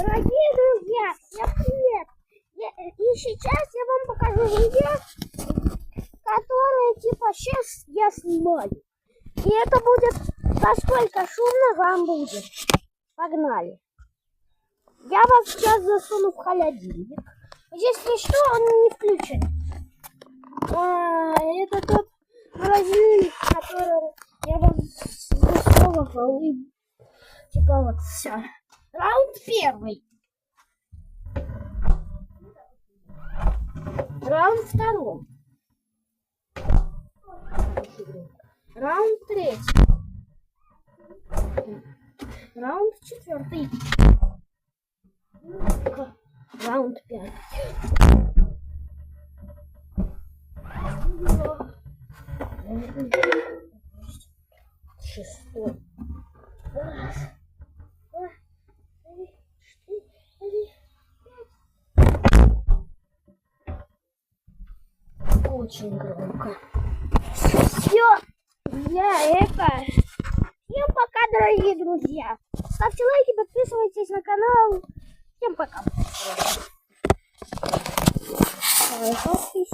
Дорогие друзья, всем привет! И сейчас я вам покажу видео, которое типа сейчас я снимаю. И это будет, насколько шумно вам будет. Погнали! Я вас сейчас засуну в холодильник. Если что, он не включен. Это тот холодильник, который я вам засовывал. И типа вот все. Раунд первый. Раунд второй. Раунд третий. Раунд четвертый. Раунд пятый. Шестой. Раз. Два. Три. Четыре. Пять. Очень громко. Все. Я это. Всем пока, дорогие друзья. Ставьте лайки, подписывайтесь на канал. Всем пока.